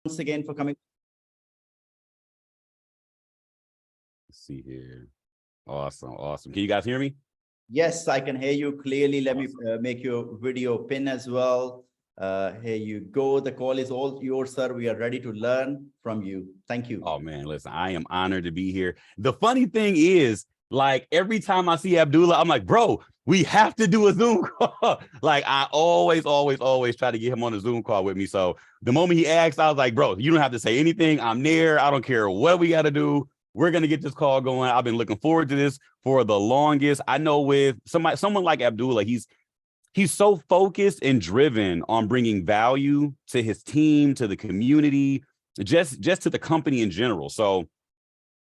once again for coming. Let's see here. Awesome. Awesome. Can you guys hear me? Yes, I can hear you clearly. Let Awesome. me make your video pin as well. Here you go. The call is all yours, sir. We are ready to learn from you. Thank you. Oh, man, listen, I am honored to be here. The funny thing is, like, every time I see Abdullah, I'm like, bro, we have to do a Zoom call. Like, I always try to get him on a Zoom call with me. So the moment he asked, I was like, bro, you don't have to say anything. I'm there. I don't care what we got to do. We're going to get this call going. I've been looking forward to this for the longest. I know with someone like Abdullah, he's so focused and driven on bringing value to his team, to the community, just to the company in general. So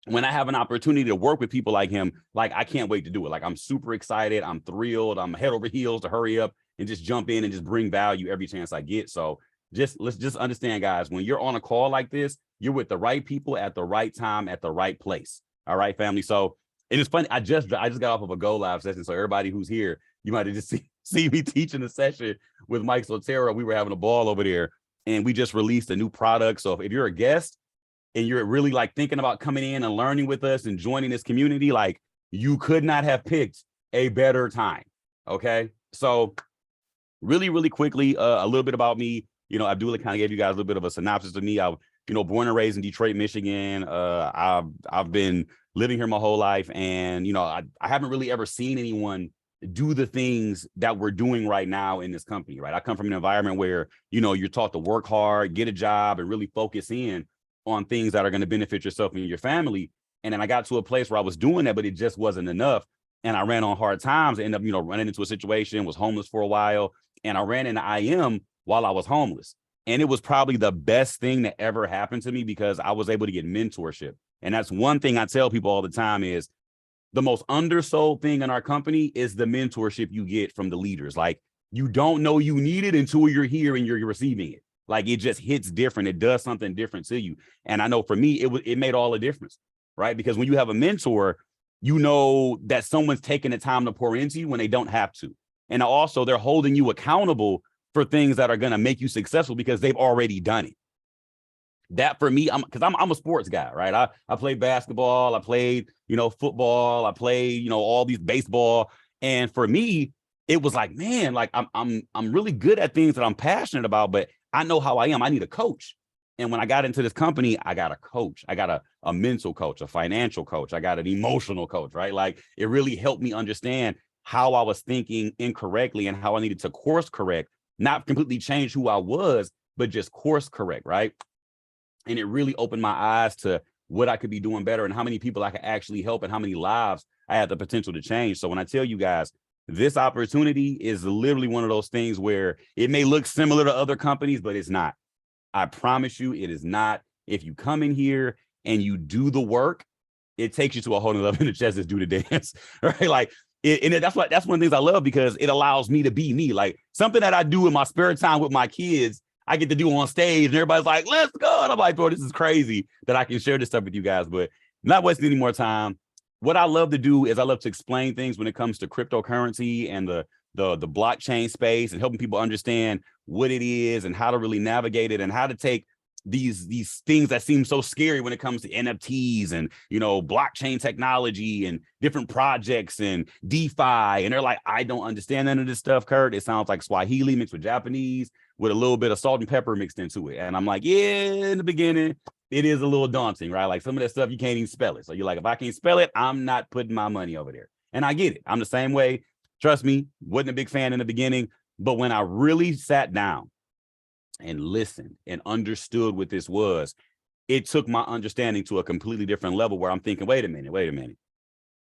when I have an opportunity to work with people like him, like, I can't wait to do it. Like, I'm super excited. I'm thrilled. I'm head over heels to hurry up and just jump in and just bring value every chance I get. So let's just understand, guys, when you're on a call like this, you're with the right people at the right time, at the right place. All right, family. So it is funny. I just got off of a Go Live session. So everybody who's here, you might have just see me teaching a session with Mike Sotero. We were having a ball over there, and we just released a new product. So if you're a guest and you're really like thinking about coming in and learning with us and joining this community, like, you could not have picked a better time. Okay. So really quickly, a little bit about me. You know, Abdullah kind of gave you guys a little bit of a synopsis of me. I, born and raised in Detroit, Michigan. I've been living here my whole life. And, I haven't really ever seen anyone do the things that we're doing right now in this company, right? I come from an environment where, you're taught to work hard, get a job, and really focus in on things that are going to benefit yourself and your family. And then I got to a place where I was doing that, but it just wasn't enough. And I ran on hard times, ended up, running into a situation, was homeless for a while. And I ran into IM while I was homeless. And it was probably the best thing that ever happened to me because I was able to get mentorship. And that's one thing I tell people all the time is the most undersold thing in our company is the mentorship you get from the leaders. Like, you don't know you need it until you're here and you're receiving it. Like, it just hits different. It does something different to you. And I know for me, it made all the difference, right? Because when you have a mentor, you know that someone's taking the time to pour into you when they don't have to. And also they're holding you accountable for things that are going to make you successful because they've already done it. That for me, I'm a sports guy, right? I played basketball, I played, football, I played, all these baseball. And for me, it was like, man, like I'm really good at things that I'm passionate about, but I know how I am. I need a coach. And when I got into this company, I got a coach. I got a mental coach, a financial coach. I got an emotional coach, right? Like, it really helped me understand how I was thinking incorrectly and how I needed to course correct, not completely change who I was, but just course correct, right? And it really opened my eyes to what I could be doing better and how many people I could actually help and how many lives I had the potential to change. So when I tell you guys, this opportunity is literally one of those things where it may look similar to other companies, but it's not. I promise you, it is not. If you come in here and you do the work, it takes you to a whole nother level in the chest is do the dance, right? Like, that's one of the things I love because it allows me to be me. Like, something that I do in my spare time with my kids, I get to do on stage and everybody's like, let's go. And I'm like, bro, this is crazy that I can share this stuff with you guys, but not wasting any more time. What I love to do is I love to explain things when it comes to cryptocurrency and the blockchain space and helping people understand what it is and how to really navigate it and how to take these things that seem so scary when it comes to NFTs and, blockchain technology and different projects and DeFi. And they're like, I don't understand none of this stuff, Kurt. It sounds like Swahili mixed with Japanese with a little bit of salt and pepper mixed into it. And I'm like, yeah, in the beginning, it is a little daunting, right? Like, some of that stuff, you can't even spell it. So you're like, if I can't spell it, I'm not putting my money over there. And I get it. I'm the same way. Trust me, wasn't a big fan in the beginning. But when I really sat down and listened and understood what this was, it took my understanding to a completely different level where I'm thinking, wait a minute.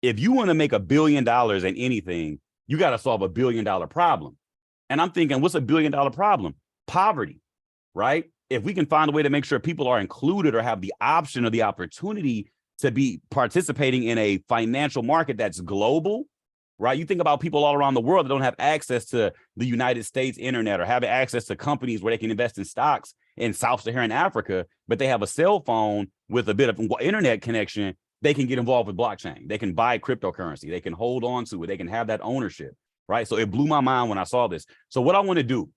If you want to make $1 billion in anything, you got to solve $1 billion problem. And I'm thinking, what's $1 billion problem? Poverty, right? If we can find a way to make sure people are included or have the option or the opportunity to be participating in a financial market that's global, right? You think about people all around the world that don't have access to the United States internet or have access to companies where they can invest in stocks in Sub-Saharan Africa, but they have a cell phone with a bit of internet connection. They can get involved with blockchain. They can buy cryptocurrency. They can hold on to it. They can have that ownership, right? So it blew my mind when I saw this. So what I want to do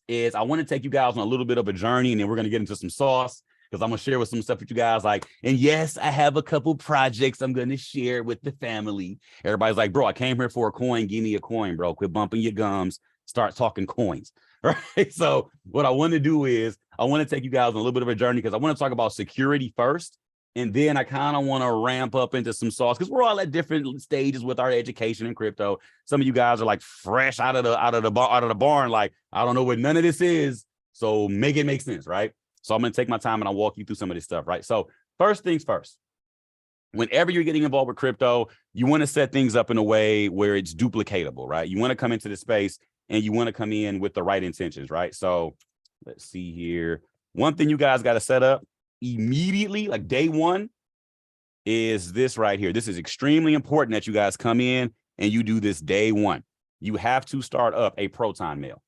is I want to take you guys on a little bit of a journey, and then we're going to get into some sauce because I'm going to share with some stuff with you guys. Like, and yes, I have a couple projects I'm going to share with the family. Everybody's like, bro, I came here for a coin. Give me a coin, bro. Quit bumping your gums. Start talking coins. Right. So what I want to do is I want to take you guys on a little bit of a journey because I want to talk about security first. And then I kind of want to ramp up into some sauce because we're all at different stages with our education in crypto. Some of you guys are like fresh out of the barn, like I don't know what none of this is. So make it make sense, right? So I'm going to take my time and I'll walk you through some of this stuff, right? So first things first, whenever you're getting involved with crypto, you want to set things up in a way where it's duplicatable, right? You want to come into the space and you want to come in with the right intentions, right? So let's see here. One thing you guys got to set up immediately, like day one, is this right here. This is extremely important that you guys come in and you do this day one. You have to start up a Proton mail.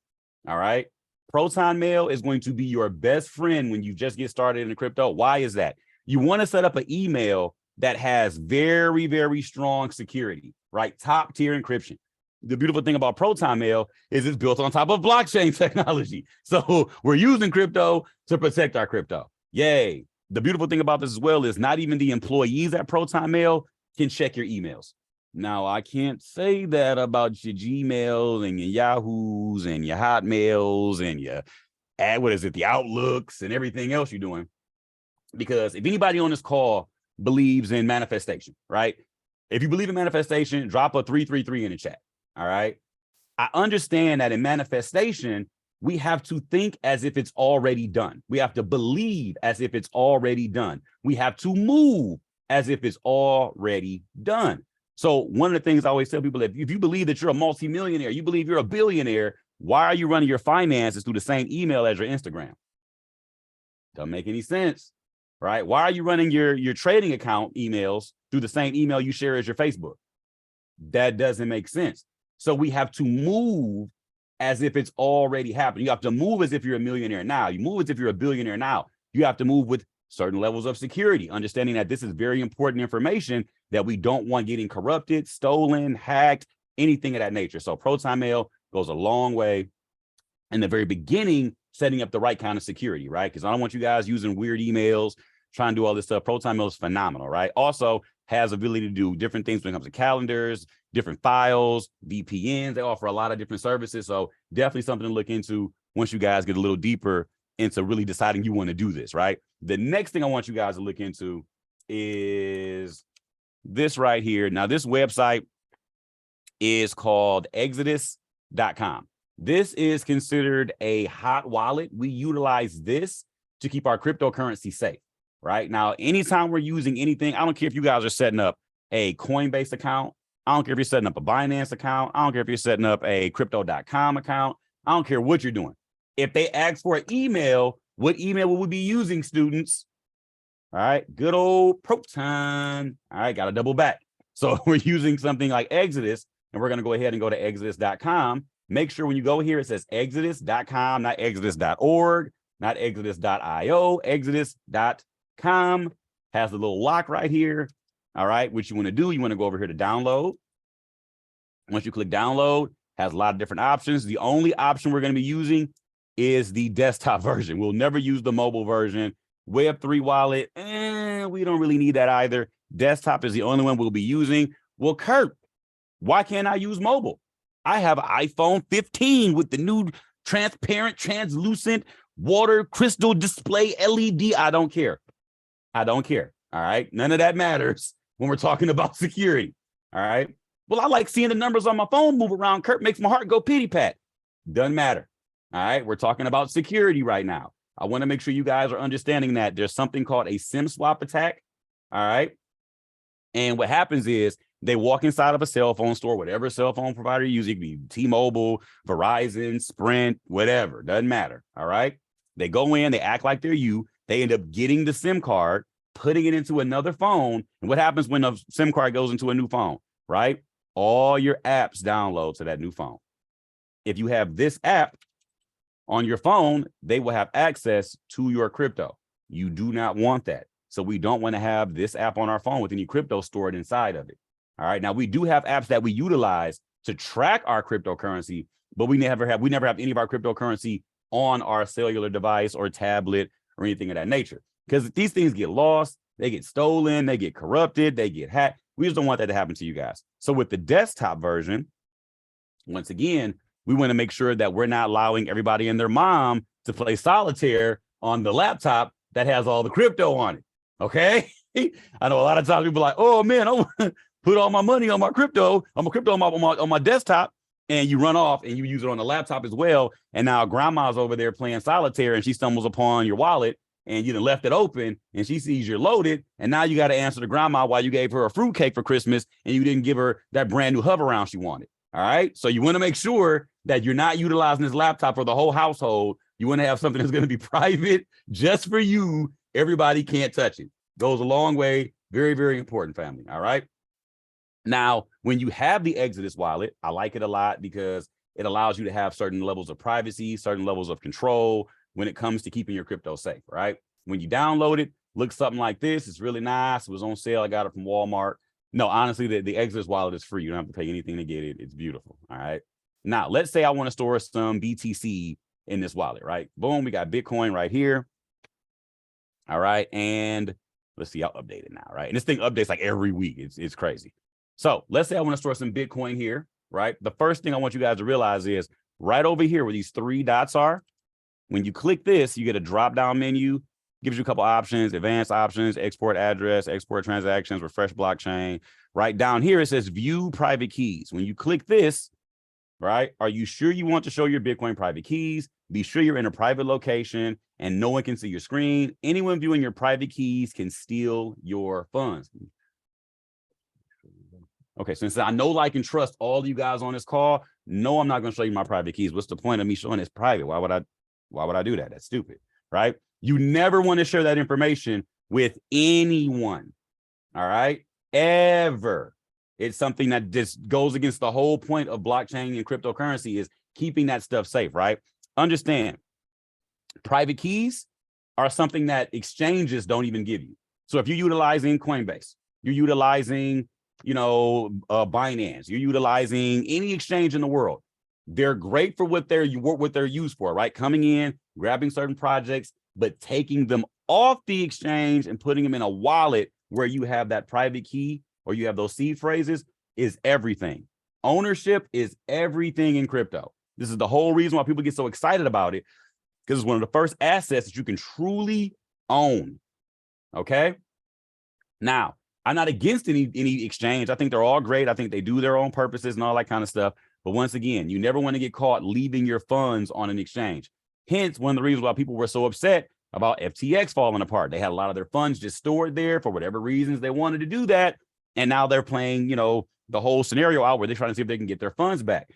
All right. Proton mail is going to be your best friend when you just get started in the crypto. Why is that? You want to set up an email that has very, very strong security, right? Top tier encryption. The beautiful thing about Proton mail is it's built on top of blockchain technology. So we're using crypto to protect our crypto. Yay. The beautiful thing about this as well is not even the employees at Proton Mail can check your emails. Now, I can't say that about your Gmail and your Yahoos and your Hotmails and your, the Outlooks and everything else you're doing. Because if anybody on this call believes in manifestation, right? If you believe in manifestation, drop a 333 in the chat, all right? I understand that in manifestation, we have to think as if it's already done. We have to believe as if it's already done. We have to move as if it's already done. So one of the things I always tell people, if you believe that you're a multimillionaire, you believe you're a billionaire, why are you running your finances through the same email as your Instagram? Doesn't make any sense, right? Why are you running your trading account emails through the same email you share as your Facebook? That doesn't make sense. So we have to move as if it's already happened. You have to move as if you're a millionaire now. You move as if you're a billionaire now. You have to move with certain levels of security, understanding that this is very important information that we don't want getting corrupted, stolen, hacked, anything of that nature. So Proton Mail goes a long way in the very beginning, setting up the right kind of security, right? Because I don't want you guys using weird emails, trying to do all this stuff. Proton Mail is phenomenal, right? Also has ability to do different things when it comes to calendars, different files, VPNs. They offer a lot of different services. So definitely something to look into once you guys get a little deeper into really deciding you want to do this, right? The next thing I want you guys to look into is this right here. Now, this website is called exodus.com. This is considered a hot wallet. We utilize this to keep our cryptocurrency safe, right? Now, anytime we're using anything, I don't care if you guys are setting up a Coinbase account. I don't care if you're setting up a Binance account. I don't care if you're setting up a crypto.com account. I don't care what you're doing. If they ask for an email, what email will we be using, students? All right, good old Proton. All right, got to double back. So we're using something like Exodus, and we're going to go ahead and go to exodus.com. Make sure when you go here, it says exodus.com, not exodus.org, not exodus.io, exodus.com. Has a little lock right here. All right, what you want to do, you want to go over here to download. Once you click download, has a lot of different options. The only option we're going to be using is the desktop version. We'll never use the mobile version. Web3 wallet, we don't really need that either. Desktop is the only one we'll be using. Well, Kurt, why can't I use mobile? I have an iPhone 15 with the new transparent, translucent water crystal display LED. I don't care. I don't care. All right. None of that matters when we're talking about security. All right. Well, I like seeing the numbers on my phone move around. Kurt, makes my heart go pity pat. Doesn't matter. All right. We're talking about security right now. I want to make sure you guys are understanding that there's something called a SIM swap attack. All right. And what happens is they walk inside of a cell phone store, whatever cell phone provider you use. It could be T-Mobile, Verizon, Sprint, whatever. Doesn't matter. All right. They go in, they act like they're you. They end up getting the SIM card, putting it into another phone. And what happens when a SIM card goes into a new phone, right? All your apps download to that new phone. If you have this app on your phone, they will have access to your crypto. You do not want that. So we don't want to have this app on our phone with any crypto stored inside of it. All right. Now we do have apps that we utilize to track our cryptocurrency, but we never have any of our cryptocurrency on our cellular device or tablet or anything of that nature. Because these things get lost, they get stolen, they get corrupted, they get hacked. We just don't want that to happen to you guys. So with the desktop version, once again, we want to make sure that we're not allowing everybody and their mom to play solitaire on the laptop that has all the crypto on it. Okay. I know a lot of times people are like, oh man, I want to put all my money on my crypto. I'm a crypto on my desktop. And you run off and you use it on the laptop as well. And now grandma's over there playing solitaire and she stumbles upon your wallet and you done left it open and she sees you're loaded. And now you got to answer to grandma why you gave her a fruitcake for Christmas and you didn't give her that brand new hover round she wanted. All right. So you want to make sure that you're not utilizing this laptop for the whole household. You want to have something that's going to be private just for you. Everybody can't touch it. Goes a long way. Very, very important, family. All right. Now, when you have the Exodus wallet, I like it a lot because it allows you to have certain levels of privacy, certain levels of control when it comes to keeping your crypto safe, right? When you download it, looks something like this. It's really nice. It was on sale. I got it from Walmart. No, honestly, the Exodus wallet is free. You don't have to pay anything to get it. It's beautiful. All right. Now, let's say I want to store some BTC in this wallet, right? Boom, we got Bitcoin right here. All right. And let's see, I'll update it now, right? And this thing updates like every week. It's crazy. So let's say I want to store some Bitcoin here, right? The first thing I want you guys to realize is right over here where these three dots are, when you click this, you get a drop-down menu, gives you a couple options, advanced options, export address, export transactions, refresh blockchain. Right down here, it says view private keys. When you click this, right, are you sure you want to show your Bitcoin private keys? Be sure you're in a private location and no one can see your screen. Anyone viewing your private keys can steal your funds. Okay, since I know, like, and trust all of you guys on this call, no, I'm not going to show you my private keys. What's the point of me showing this private? Why would I do that? That's stupid, right? You never want to share that information with anyone, all right? Ever. It's something that just goes against the whole point of blockchain and cryptocurrency is keeping that stuff safe, right? Understand, private keys are something that exchanges don't even give you. So if you're utilizing Coinbase, you're utilizing Binance, you're utilizing any exchange in the world, they're great for what they're used for, right? Coming in, grabbing certain projects, but taking them off the exchange and putting them in a wallet where you have that private key or you have those seed phrases is everything. Ownership is everything in crypto. This is the whole reason why people get so excited about it, because it's one of the first assets that you can truly own. Okay. Now, I'm not against any exchange. I think they're all great. I think they do their own purposes and all that kind of stuff. But once again, you never want to get caught leaving your funds on an exchange. Hence, one of the reasons why people were so upset about FTX falling apart. They had a lot of their funds just stored there for whatever reasons they wanted to do that. And now they're playing, the whole scenario out where they're trying to see if they can get their funds back.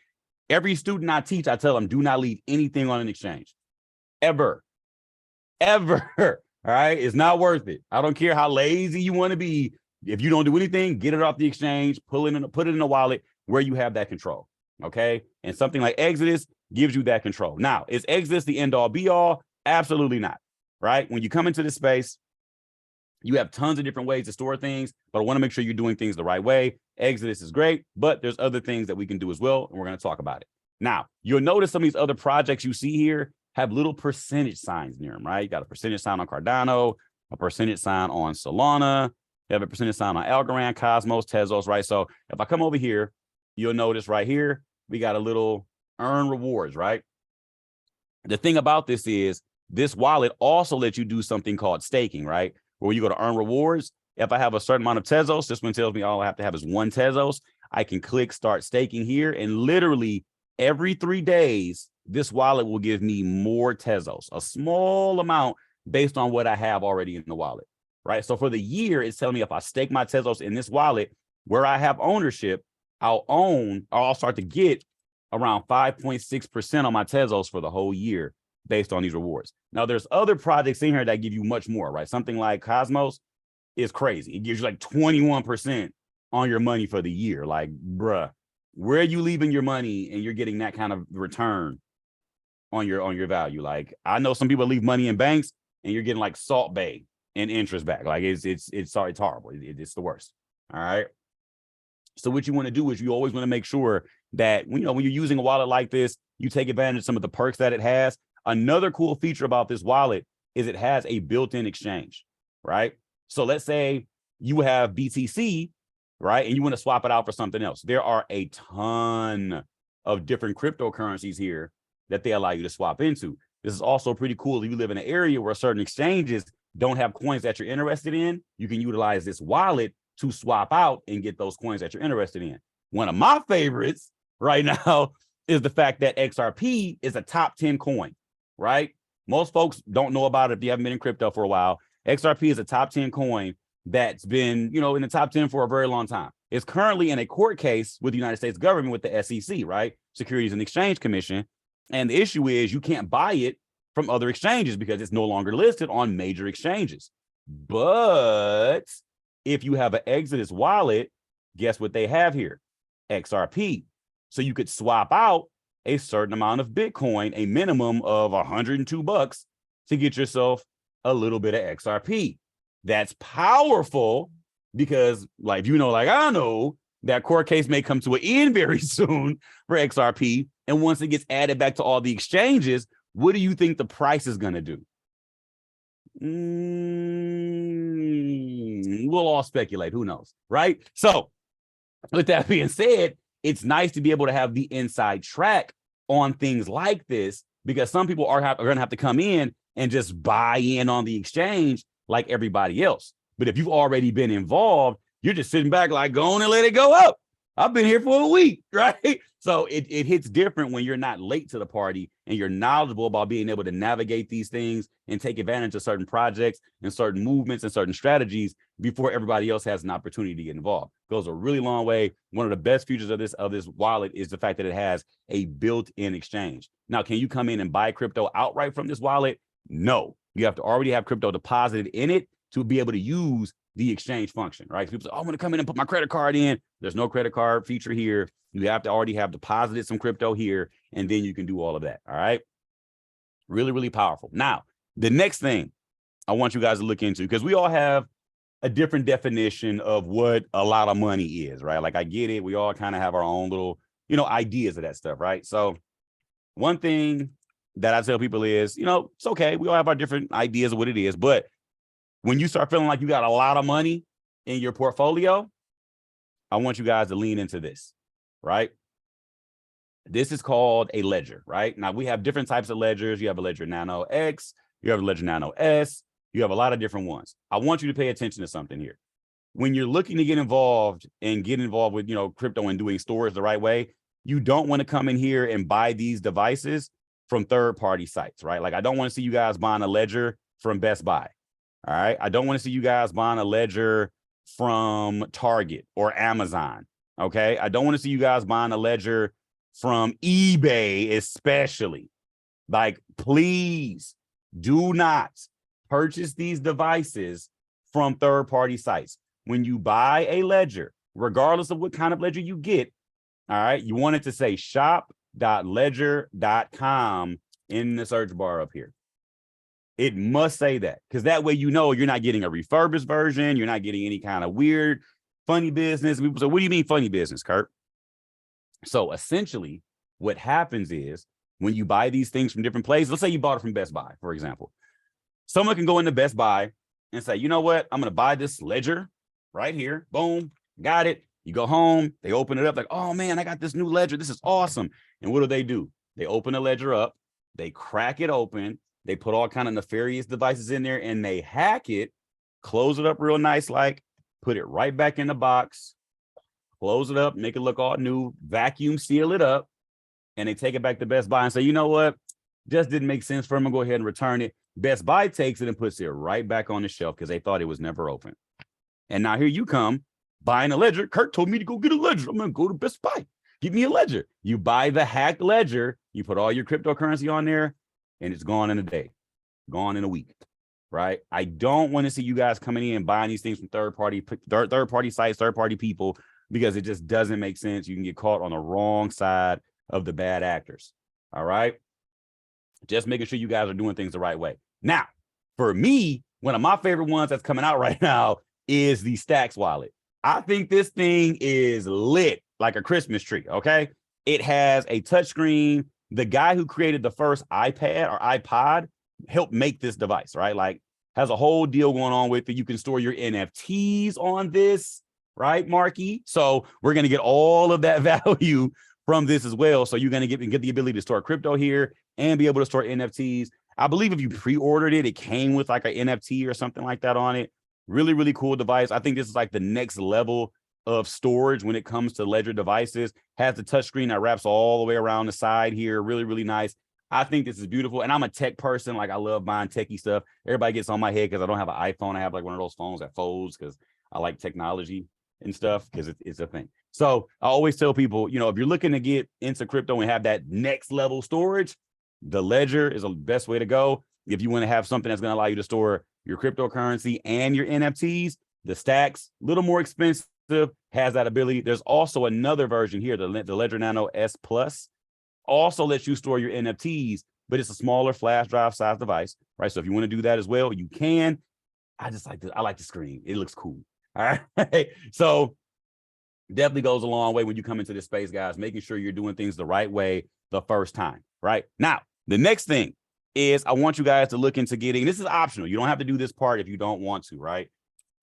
Every student I teach, I tell them, do not leave anything on an exchange. Ever. All right. It's not worth it. I don't care how lazy you want to be. If you don't do anything, get it off the exchange, put it in a wallet where you have that control. Okay. And something like Exodus gives you that control. Now, is Exodus the end all be all? Absolutely not. Right. When you come into this space, you have tons of different ways to store things, but I want to make sure you're doing things the right way. Exodus is great, but there's other things that we can do as well. And we're going to talk about it. Now, you'll notice some of these other projects you see here have little percentage signs near them, right? You got a percentage sign on Cardano, a percentage sign on Solana. You have a percentage sign on Algorand, Cosmos, Tezos, right? So if I come over here, you'll notice right here, we got a little earn rewards, right? The thing about this is this wallet also lets you do something called staking, right? Where you go to earn rewards. If I have a certain amount of Tezos, this one tells me all I have to have is 1 Tezos. I can click start staking here, and literally every 3 days, this wallet will give me more Tezos, a small amount based on what I have already in the wallet, right? So for the year, it's telling me if I stake my Tezos in this wallet where I have ownership, I'll start to get around 5.6% on my Tezos for the whole year based on these rewards. Now, there's other projects in here that give you much more, right? Something like Cosmos is crazy. It gives you like 21% on your money for the year. Like, bruh, where are you leaving your money and you're getting that kind of return on your value? Like, I know some people leave money in banks and you're getting like Salt Bay and interest back. Like, it's horrible. It's the worst. All right. So what you want to do is you always want to make sure that, when you're using a wallet like this, you take advantage of some of the perks that it has. Another cool feature about this wallet is it has a built-in exchange, right? So let's say you have BTC, right? And you want to swap it out for something else. There are a ton of different cryptocurrencies here that they allow you to swap into. This is also pretty cool. If you live in an area where certain exchanges don't have coins that you're interested in, you can utilize this wallet to swap out and get those coins that you're interested in. One of my favorites right now is the fact that XRP is a top 10 coin, right? Most folks don't know about it if you haven't been in crypto for a while. XRP is a top 10 coin that's been, in the top 10 for a very long time. It's currently in a court case with the United States government with the SEC, right? Securities and Exchange Commission. And the issue is you can't buy it from other exchanges because it's no longer listed on major exchanges. But if you have an Exodus wallet, guess what they have here? XRP. So you could swap out a certain amount of Bitcoin, a minimum of $102 to get yourself a little bit of XRP. That's powerful because like I know that court case may come to an end very soon for XRP. And once it gets added back to all the exchanges, what do you think the price is going to do? We'll all speculate. Who knows, right? So with that being said, it's nice to be able to have the inside track on things like this because some people are going to have to come in and just buy in on the exchange like everybody else. But if you've already been involved, you're just sitting back like, go on and let it go up. I've been here for a week, right? So it hits different when you're not late to the party and you're knowledgeable about being able to navigate these things and take advantage of certain projects and certain movements and certain strategies before everybody else has an opportunity to get involved. Goes a really long way. One of the best features of this wallet is the fact that it has a built-in exchange. Now, can you come in and buy crypto outright from this wallet? No, you have to already have crypto deposited in it to be able to use the exchange function, right? People say, I'm going to come in and put my credit card in. There's no credit card feature here. You have to already have deposited some crypto here, and then you can do all of that, all right? Really, really powerful. Now, the next thing I want you guys to look into, because we all have a different definition of what a lot of money is, right? Like I get it. We all kind of have our own little, ideas of that stuff, right? So one thing that I tell people is, it's okay. We all have our different ideas of what it is, but when you start feeling like you got a lot of money in your portfolio, I want you guys to lean into this, right? This is called a ledger, right? Now, we have different types of ledgers. You have a Ledger Nano X, you have a Ledger Nano S, you have a lot of different ones. I want you to pay attention to something here. When you're looking to get involved with, crypto and doing storage the right way, you don't want to come in here and buy these devices from third-party sites, right? Like, I don't want to see you guys buying a ledger from Best Buy. All right. I don't want to see you guys buying a ledger from Target or Amazon. Okay. I don't want to see you guys buying a ledger from eBay, especially. Like, please do not purchase these devices from third-party sites. When you buy a ledger, regardless of what kind of ledger you get, all right, you want it to say shop.ledger.com in the search bar up here. It must say that, because that way you're not getting a refurbished version. You're not getting any kind of weird, funny business. People say, what do you mean funny business, Kurt? So essentially, what happens is when you buy these things from different places, let's say you bought it from Best Buy, for example. Someone can go into Best Buy and say, you know what? I'm going to buy this ledger right here. Boom, got it. You go home, they open it up like, oh man, I got this new ledger. This is awesome. And what do? They open the ledger up, they crack it open. They put all kind of nefarious devices in there and they hack it, close it up real nice, like put it right back in the box, close it up, make it look all new, vacuum seal it up, and they take it back to Best Buy and say, you know what? Just didn't make sense for them to go ahead and return it. Best Buy takes it and puts it right back on the shelf because they thought it was never open. And now here you come buying a ledger. Kurt told me to go get a ledger. I'm going to go to Best Buy. Give me a ledger. You buy the hacked ledger, you put all your cryptocurrency on there, and it's gone in a day, gone in a week, right? I don't want to see you guys coming in and buying these things from third-party sites, third-party people, because it just doesn't make sense. You can get caught on the wrong side of the bad actors, all right? Just making sure you guys are doing things the right way. Now, for me, one of my favorite ones that's coming out right now is the Stacks wallet. I think this thing is lit like a Christmas tree, okay? It has a touchscreen. the guy who created the first iPad or iPod helped make this device, right? Like has a whole deal going on with it. You can store your NFTs on this, right, Marky? So we're going to get all of that value from this as well. So you're going to get the ability to store crypto here and be able to store NFTs. I believe if you pre-ordered it, it came with like an NFT or something like that on it. Really, really cool device. I think this is like the next level of storage when it comes to Ledger devices. Has the touchscreen that wraps all the way around the side here. Really, really nice. I think this is beautiful. And I'm a tech person. Like I love buying techie stuff. Everybody gets on my head because I don't have an iPhone. I have like one of those phones that folds because I like technology and stuff because it's a thing. So I always tell people, you know, if you're looking to get into crypto and have that next level storage, the Ledger is the best way to go. If you want to have something that's going to allow you to store your cryptocurrency and your NFTs, the Stacks, a little more expensive, has that ability. There's also another version here, the Ledger Nano S Plus, also lets you store your NFTs, but it's a smaller flash drive size device, right? So if you want to do that as well, you can. I like the screen. It looks cool. All right. So definitely goes a long way when you come into this space, guys, making sure you're doing things the right way the first time, right? Now, the next thing is I want you guys to look into getting, this is optional. You don't have to do this part if you don't want to, right?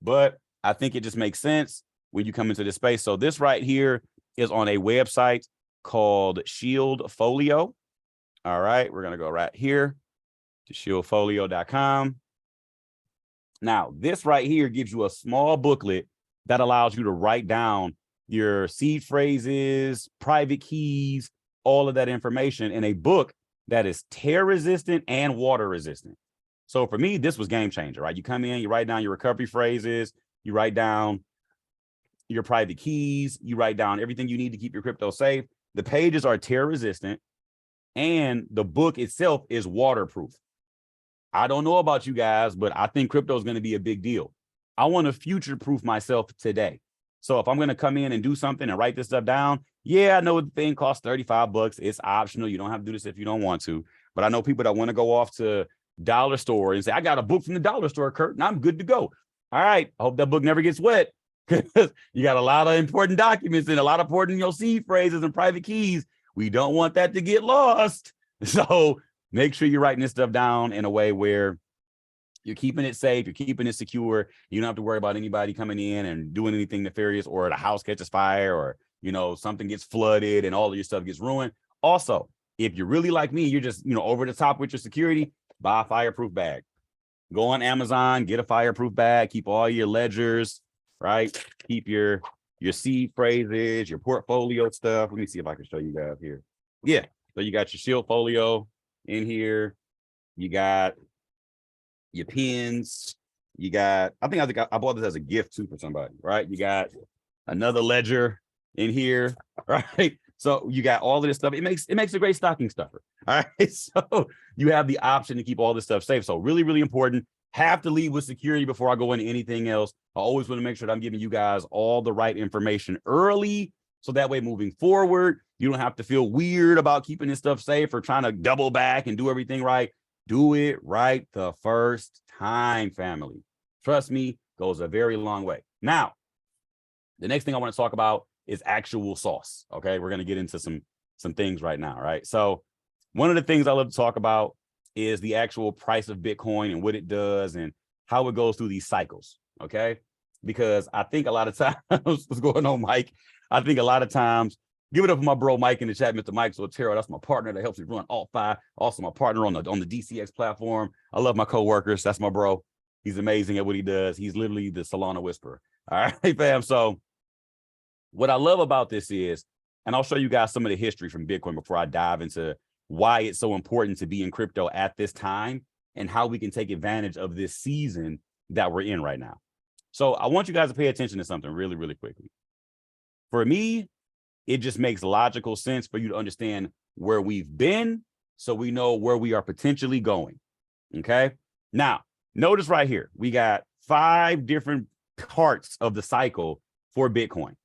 But I think it just makes sense when you come into this space. So this right here is on a website called Shield Folio. All right, we're going to go right here to shieldfolio.com. Now, this right here gives you a small booklet that allows you to write down your seed phrases, private keys, all of that information in a book that is tear resistant and water resistant. So for me, this was game changer, right? You come in, you write down your recovery phrases, you write down your private keys, you write down everything you need to keep your crypto safe. The pages are tear resistant and the book itself is waterproof. I don't know about you guys, but I think crypto is going to be a big deal. I want to future-proof myself today. So if I'm going to come in and do something and write this stuff down, yeah, I know the thing costs $35. It's optional. You don't have to do this if you don't want to. But I know people that want to go off to dollar store and say, I got a book from the dollar store, Kurt, and I'm good to go. All right. I hope that book never gets wet because you got a lot of important documents and a lot of important seed phrases and private keys. We don't want that to get lost. So make sure you're writing this stuff down in a way where you're keeping it safe, you're keeping it secure. You don't have to worry about anybody coming in and doing anything nefarious, or the house catches fire, or something gets flooded and all of your stuff gets ruined. Also, if you're really like me, you're just over the top with your security, buy a fireproof bag. Go on Amazon, get a fireproof bag, keep all your ledgers, right? Keep your seed phrases, your portfolio stuff. Let me see if I can show you guys here. Yeah, so you got your Shield Folio in here. You got your pins. You got, I think I bought this as a gift too for somebody, right? You got another ledger in here, right? So you got all of this stuff. It makes a great stocking stuffer. All right. So you have the option to keep all this stuff safe. So really, really important. Have to lead with security before I go into anything else. I always want to make sure that I'm giving you guys all the right information early. So that way, moving forward, you don't have to feel weird about keeping this stuff safe or trying to double back and do everything right. Do it right the first time, family. Trust me, goes a very long way. Now, the next thing I want to talk about is actual sauce. Okay, we're going to get into some things right now, right? So one of the things I love to talk about is the actual price of Bitcoin and what it does and how it goes through these cycles, okay? Because I think a lot of times, what's going on, Mike? I think a lot of times, give it up for my bro Mike in the chat, Mr. Mike Sotero. That's my partner that helps me run Alt5. Also my partner on the DCX platform. I love my coworkers. That's my bro. He's amazing at what he does. He's literally the Solana whisperer. All right, fam. So what I love about this is, and I'll show you guys some of the history from Bitcoin before I dive into why it's so important to be in crypto at this time and how we can take advantage of this season that we're in right now. So I want you guys to pay attention to something really, really quickly. For me, it just makes logical sense for you to understand where we've been so we know where we are potentially going, okay? Now, notice right here, we got 5 different parts of the cycle for Bitcoin.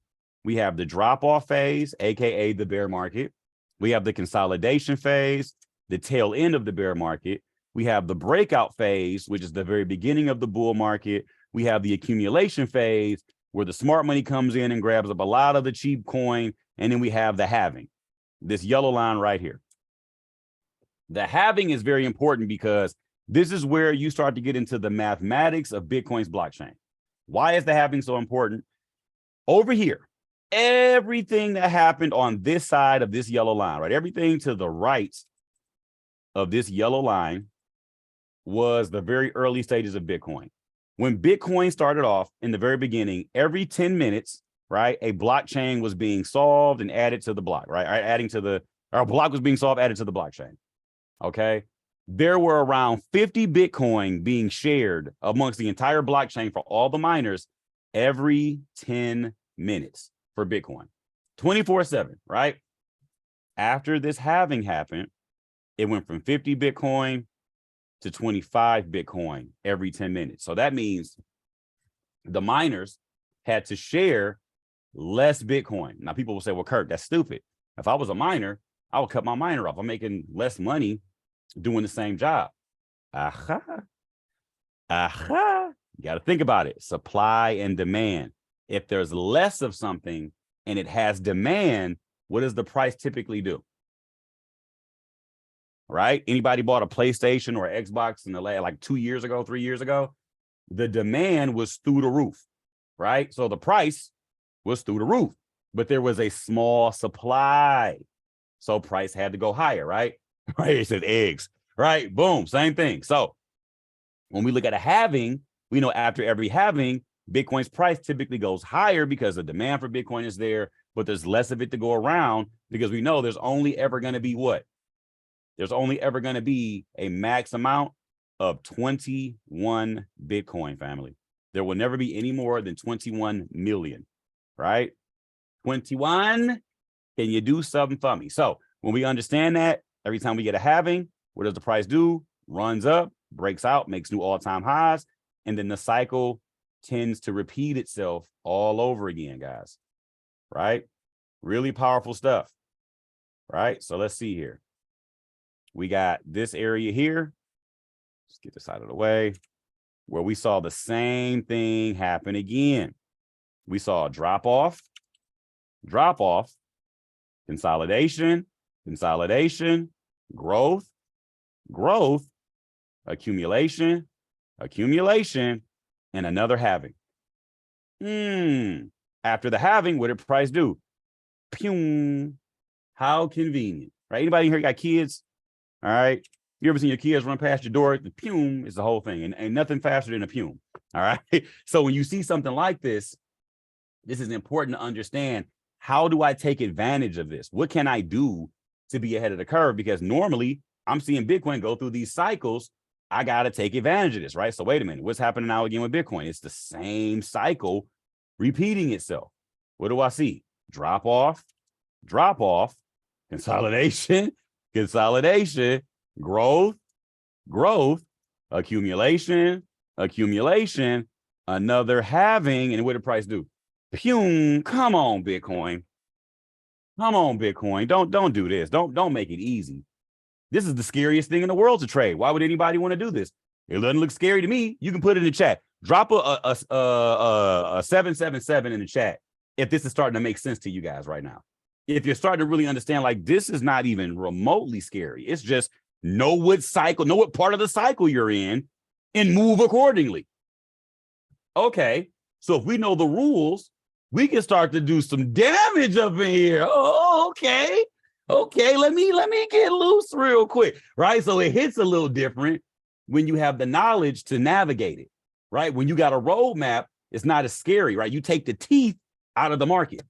We have the drop-off phase, aka the bear market. We have the consolidation phase, the tail end of the bear market. We have the breakout phase, which is the very beginning of the bull market. We have the accumulation phase, where the smart money comes in and grabs up a lot of the cheap coin. And then we have the halving, this yellow line right here. The halving is very important because this is where you start to get into the mathematics of Bitcoin's blockchain. Why is the halving so important? Over here, everything that happened on this side of this yellow line, right? Everything to the right of this yellow line was the very early stages of Bitcoin. When Bitcoin started off in the very beginning, every 10 minutes, right, a blockchain was being solved and added to the block, right? A block was being solved, added to the blockchain. Okay. There were around 50 Bitcoin being shared amongst the entire blockchain for all the miners every 10 minutes for Bitcoin, 24/7, right? After this halving happened, it went from 50 Bitcoin to 25 Bitcoin every 10 minutes. So that means the miners had to share less Bitcoin. Now people will say, well, Kurt, that's stupid. If I was a miner, I would cut my miner off. I'm making less money doing the same job. Aha. You got to think about it. Supply and demand. If there's less of something and it has demand, what does the price typically do? Right? Anybody bought a PlayStation or Xbox in the like 2 years ago, 3 years ago? The demand was through the roof, right? So the price was through the roof, but there was a small supply. So price had to go higher, right? Right? It said eggs, right? Boom, same thing. So when we look at a halving, we know after every halving, Bitcoin's price typically goes higher because the demand for Bitcoin is there, but there's less of it to go around because we know there's only ever going to be what? There's only ever going to be a max amount of 21 Bitcoin, family. There will never be any more than 21 million, right? 21, can you do something for me? So when we understand that, every time we get a halving, what does the price do? Runs up, breaks out, makes new all-time highs, and then the cycle tends to repeat itself all over again, guys, right? Really powerful stuff, right? So let's see here. We got this area here. Let's get this out of the way, where we saw the same thing happen again. We saw a drop off, consolidation, growth, accumulation, and another halving. After the halving, what did price do? Pew. How convenient, right? Anybody here got kids? All right. You ever seen your kids run past your door? The pume is the whole thing, and ain't nothing faster than a pume. All right. So when you see something like this, this is important to understand. How do I take advantage of this? What can I do to be ahead of the curve? Because normally I'm seeing Bitcoin go through these cycles. I got to take advantage of this, right? So wait a minute. What's happening now again with Bitcoin? It's the same cycle repeating itself. What do I see? Drop off, consolidation, growth, accumulation, another halving. And what did price do? Pew. Come on, Bitcoin. Don't do this. Don't make it easy. This is the scariest thing in the world to trade. Why would anybody want to do this? It doesn't look scary to me. You can put it in the chat. Drop a 777 in the chat if this is starting to make sense to you guys right now. If you're starting to really understand, like, this is not even remotely scary. It's just know what part of the cycle you're in and move accordingly. Okay, so if we know the rules, we can start to do some damage up in here. Oh, okay. Let me get loose real quick, right? So it hits a little different when you have the knowledge to navigate it, right? When you got a roadmap, it's not as scary, right? You take the teeth out of the market.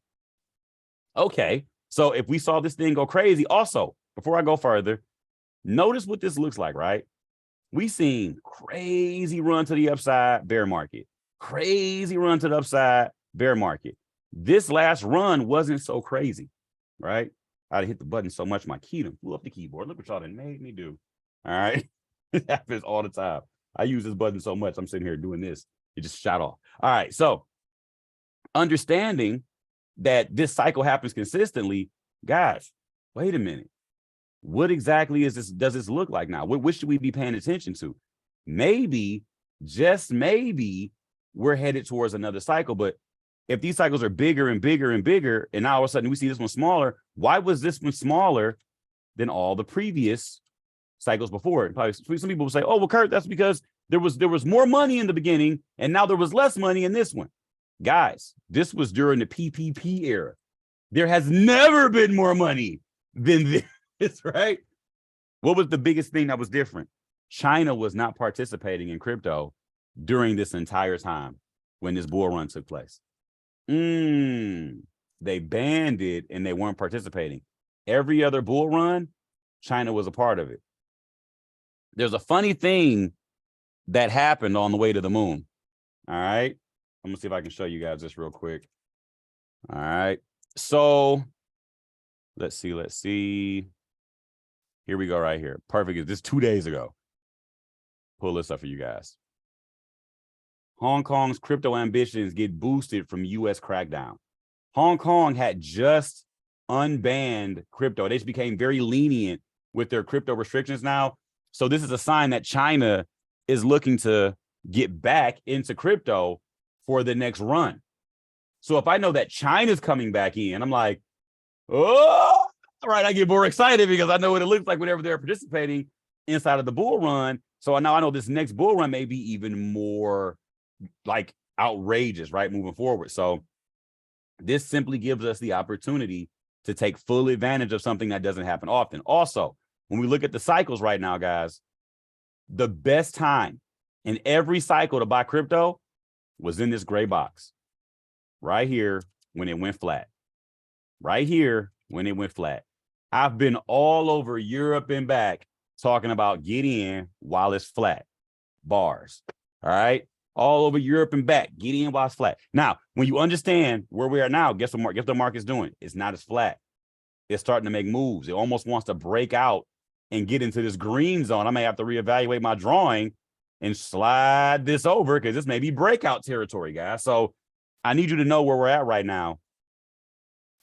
Okay, so if we saw this thing go crazy, also, before I go further, notice what this looks like, right? We seen crazy run to the upside, bear market. Crazy run to the upside, bear market. This last run wasn't so crazy, right? I'd hit the button so much my key done flew up the keyboard. Look what y'all done made me do. All right. It happens all the time. I use this button so much. I'm sitting here doing this. It just shot off. All right. So understanding that this cycle happens consistently, guys, wait a minute. What exactly is this? Does this look like now? What should we be paying attention to? Maybe, just maybe, we're headed towards another cycle. But if these cycles are bigger and bigger and bigger, and now all of a sudden we see this one smaller, why was this one smaller than all the previous cycles before. Probably some people will say, oh, well, Kurt, that's because there was more money in the beginning and now there was less money in this one. Guys, this was during the PPP era. There has never been more money than this, right? What was the biggest thing that was different? China was not participating in crypto during this entire time when this bull run took place. They banned it and they weren't participating. Every other bull run, China was a part of it. There's a funny thing that happened on the way to the moon. All right. I'm gonna see if I can show you guys this real quick. All right. So let's see. Here we go right here. Perfect. This 2 days ago. Pull this up for you guys. Hong Kong's crypto ambitions get boosted from US crackdown. Hong Kong had just unbanned crypto. They just became very lenient with their crypto restrictions now. So this is a sign that China is looking to get back into crypto for the next run. So if I know that China's coming back in, I'm like, oh, all right, I get more excited because I know what it looks like whenever they're participating inside of the bull run. So now I know this next bull run may be even more like outrageous, right? Moving forward. So this simply gives us the opportunity to take full advantage of something that doesn't happen often. Also, when we look at the cycles right now, guys, the best time in every cycle to buy crypto was in this gray box right here when it went flat. Right here when it went flat. I've been all over Europe and back talking about get in while it's flat. Bars. All right. All over Europe and back. Get in while it's flat. Now, when you understand where we are now, guess what the market's doing? It's not as flat. It's starting to make moves. It almost wants to break out and get into this green zone. I may have to reevaluate my drawing and slide this over because this may be breakout territory, guys. So I need you to know where we're at right now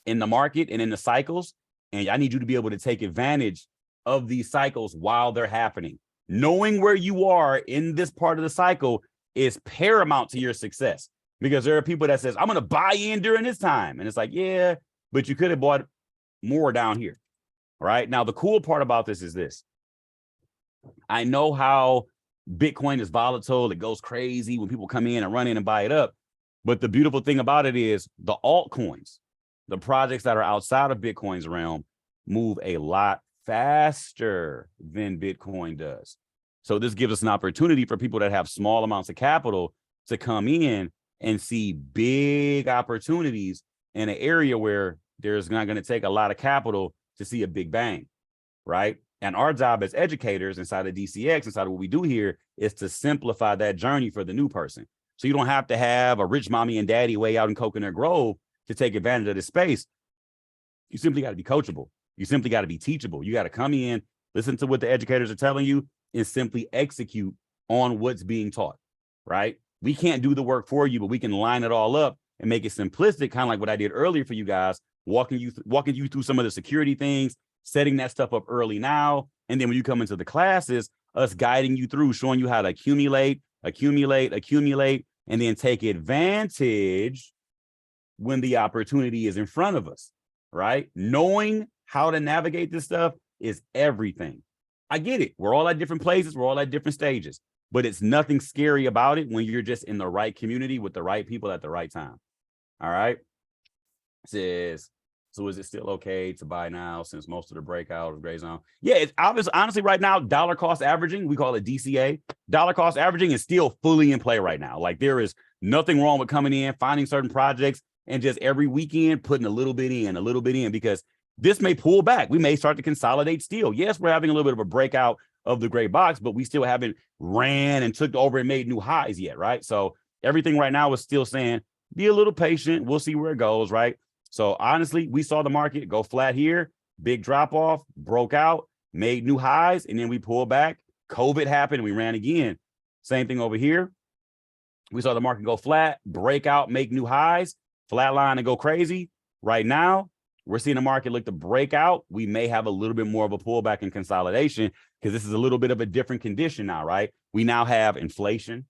in the market and in the cycles. And I need you to be able to take advantage of these cycles while they're happening. Knowing where you are in this part of the cycle is paramount to your success, because there are people that says, I'm going to buy in during this time. And it's like, yeah, but you could have bought more down here. Right now, the cool part about this is this. I know how Bitcoin is volatile. It goes crazy when people come in and run in and buy it up. But the beautiful thing about it is the altcoins, the projects that are outside of Bitcoin's realm, move a lot faster than Bitcoin does. So this gives us an opportunity for people that have small amounts of capital to come in and see big opportunities in an area where there's not going to take a lot of capital to see a big bang, right? And our job as educators inside of DCX, inside of what we do here, is to simplify that journey for the new person. So you don't have to have a rich mommy and daddy way out in Coconut Grove to take advantage of this space. You simply got to be coachable. You simply got to be teachable. You got to come in, listen to what the educators are telling you, and simply execute on what's being taught, right? We can't do the work for you, but we can line it all up and make it simplistic, kind of like what I did earlier for you guys, walking you through some of the security things, setting that stuff up early now. And then when you come into the classes, us guiding you through, showing you how to accumulate, and then take advantage when the opportunity is in front of us, right? Knowing how to navigate this stuff is everything. I get it. We're all at different places. We're all at different stages, but it's nothing scary about it when you're just in the right community with the right people at the right time. All right. It says, so is it still okay to buy now since most of the breakout is gray zone? Yeah, it's obvious. Honestly, right now, dollar cost averaging, we call it DCA. Dollar cost averaging is still fully in play right now. Like there is nothing wrong with coming in, finding certain projects, and just every weekend putting a little bit in, because this may pull back. We may start to consolidate still. Yes, we're having a little bit of a breakout of the gray box, but we still haven't ran and took over and made new highs yet, right? So everything right now is still saying, be a little patient. We'll see where it goes, right? So honestly, we saw the market go flat here, big drop off, broke out, made new highs, and then we pulled back. COVID happened, and we ran again. Same thing over here. We saw the market go flat, break out, make new highs, flatline and go crazy. Right now, we're seeing the market look to break out. We may have a little bit more of a pullback and consolidation because this is a little bit of a different condition now, right? We now have inflation.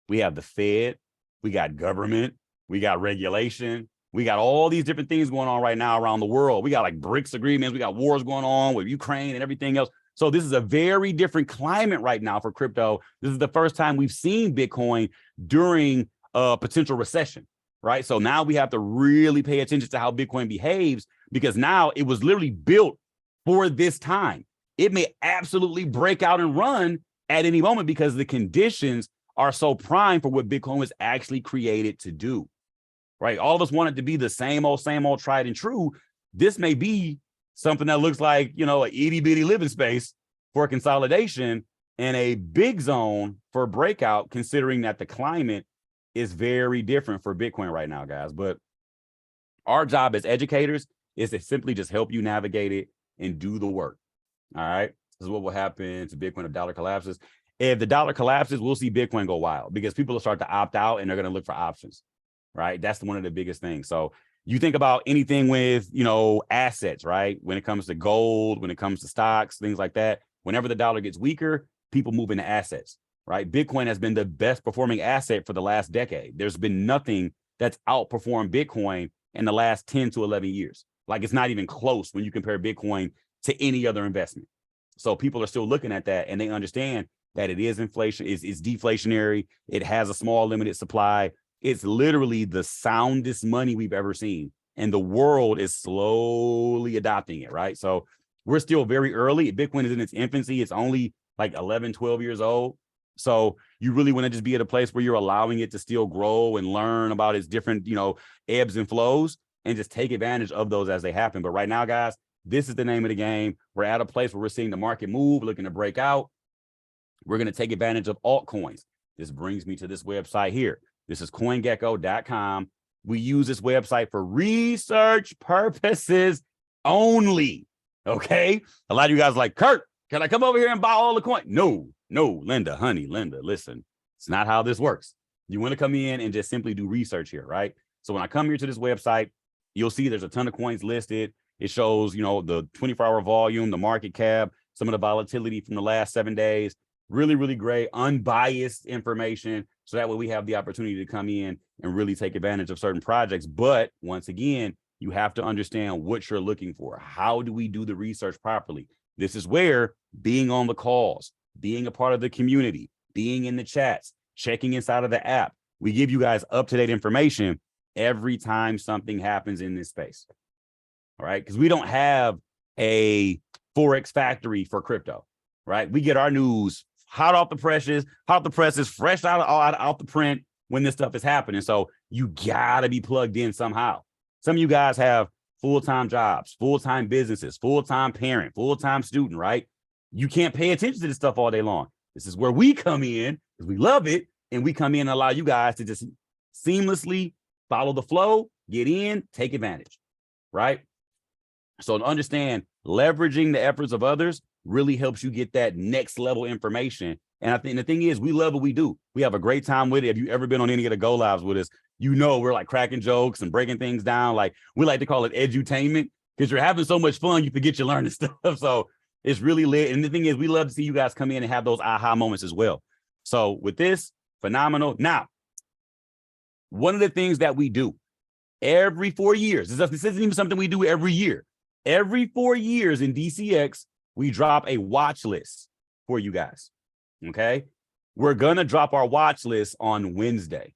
We have the Fed. We got government. We got regulation. We got all these different things going on right now around the world. We got like BRICS agreements. We got wars going on with Ukraine and everything else. So this is a very different climate right now for crypto. This is the first time we've seen Bitcoin during a potential recession, right? So now we have to really pay attention to how Bitcoin behaves, because now it was literally built for this time. It may absolutely break out and run at any moment because the conditions are so prime for what Bitcoin was actually created to do, right? All of us want it to be the same old tried and true. This may be something that looks like, you know, an itty bitty living space for consolidation and a big zone for breakout, considering that the climate is very different for Bitcoin right now, guys. But our job as educators is to simply just help you navigate it and do the work. All right. This is what will happen to Bitcoin if dollar collapses. If the dollar collapses, we'll see Bitcoin go wild because people will start to opt out and they're going to look for options, right? That's one of the biggest things. So you think about anything with, you know, assets, right? When it comes to gold, when it comes to stocks, things like that, whenever the dollar gets weaker, people move into assets, right? Bitcoin has been the best performing asset for the last decade. There's been nothing that's outperformed Bitcoin in the last 10 to 11 years. Like, it's not even close when you compare Bitcoin to any other investment. So people are still looking at that and they understand that it is inflation, it's deflationary. It has a small limited supply. It's literally the soundest money we've ever seen. And the world is slowly adopting it, right? So we're still very early. Bitcoin is in its infancy. It's only like 11, 12 years old. So you really want to just be at a place where you're allowing it to still grow and learn about its different, you know, ebbs and flows and just take advantage of those as they happen. But right now, guys, this is the name of the game. We're at a place where we're seeing the market move, looking to break out. We're going to take advantage of altcoins. This brings me to this website here. This is coingecko.com. We use this website for research purposes only. Okay. A lot of you guys are like, Kurt, can I come over here and buy all the coins? No, Linda, honey, Linda, listen, it's not how this works. You want to come in and just simply do research here, right? So when I come here to this website, you'll see there's a ton of coins listed. It shows, you know, the 24-hour volume, the market cap, some of the volatility from the last 7 days. Really, really great, unbiased information. So that way we have the opportunity to come in and really take advantage of certain projects. But once again, you have to understand what you're looking for. How do we do the research properly? This is where being on the calls, being a part of the community, being in the chats, checking inside of the app, we give you guys up-to-date information every time something happens in this space. All right, because we don't have a Forex factory for crypto, right? We get our news hot off the presses, fresh out the print when this stuff is happening. So you gotta be plugged in somehow. Some of you guys have full-time jobs, full-time businesses, full-time parent, full-time student, right? You can't pay attention to this stuff all day long. This is where we come in because we love it, and we come in and allow you guys to just seamlessly follow the flow, get in, take advantage, right? So to understand, leveraging the efforts of others really helps you get that next level information. And I think the thing is, we love what we do. We have a great time with it. If you ever been on any of the Go Lives with us, you know we're like cracking jokes and breaking things down. Like, we like to call it edutainment because you're having so much fun, you forget you're learning stuff. So it's really lit. And the thing is, we love to see you guys come in and have those aha moments as well. So with this, phenomenal. Now, one of the things that we do every 4 years, this isn't even something we do every year. Every 4 years in DCX, we drop a watch list for you guys, okay? We're gonna drop our watch list on Wednesday,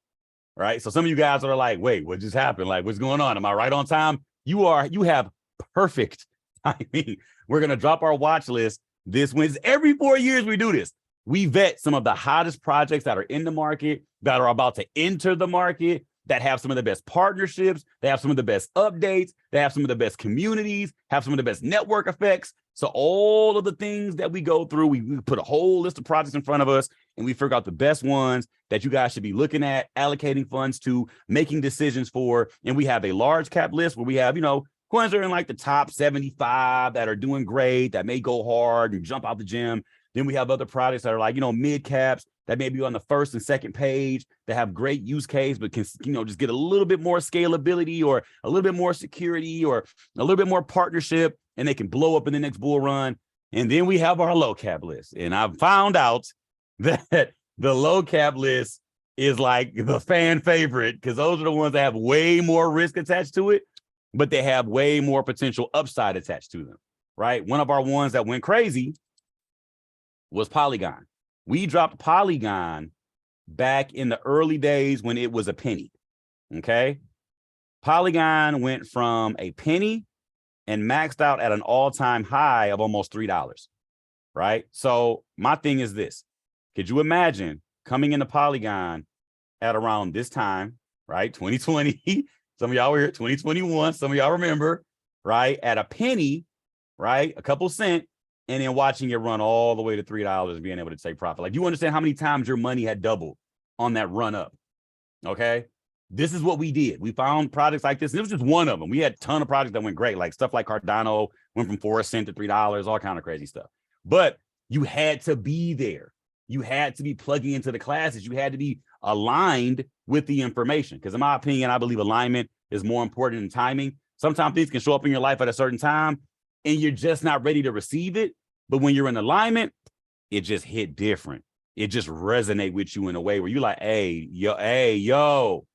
right? So some of you guys are like, wait, what just happened? Like, what's going on? Am I right on time? You have perfect timing. We're gonna drop our watch list this Wednesday. Every 4 years we do this. We vet some of the hottest projects that are in the market, that are about to enter the market, that have some of the best partnerships, they have some of the best updates, they have some of the best communities, have some of the best network effects. So all of the things that we go through, we put a whole list of projects in front of us, and we figure out the best ones that you guys should be looking at, allocating funds to, making decisions for. And we have a large cap list where we have, you know, coins that are in like the top 75 that are doing great, that may go hard and jump out the gym. Then we have other products that are like, you know, mid caps that may be on the first and second page that have great use case, but can, you know, just get a little bit more scalability or a little bit more security or a little bit more partnership, and they can blow up in the next bull run. And then we have our low cap list. And I've found out that the low cap list is like the fan favorite because those are the ones that have way more risk attached to it, but they have way more potential upside attached to them, right? One of our ones that went crazy was Polygon. We dropped Polygon back in the early days when it was a penny. Okay. Polygon went from a penny and maxed out at an all-time high of almost $3. Right. So my thing is this. Could you imagine coming into Polygon at around this time, right? 2020. Some of y'all were here, 2021. Some of y'all remember, right? At a penny, right? A couple cents, and then watching it run all the way to $3 and being able to take profit. Like, you understand how many times your money had doubled on that run up? Okay. This is what we did. We found projects like this. And it was just one of them. We had a ton of projects that went great, like stuff like Cardano went from 4 cents to $3, all kind of crazy stuff. But you had to be there. You had to be plugging into the classes. You had to be aligned with the information. Because in my opinion, I believe alignment is more important than timing. Sometimes things can show up in your life at a certain time and you're just not ready to receive it. But when you're in alignment, it just hit different. It just resonate with you in a way where you're like, hey, yo,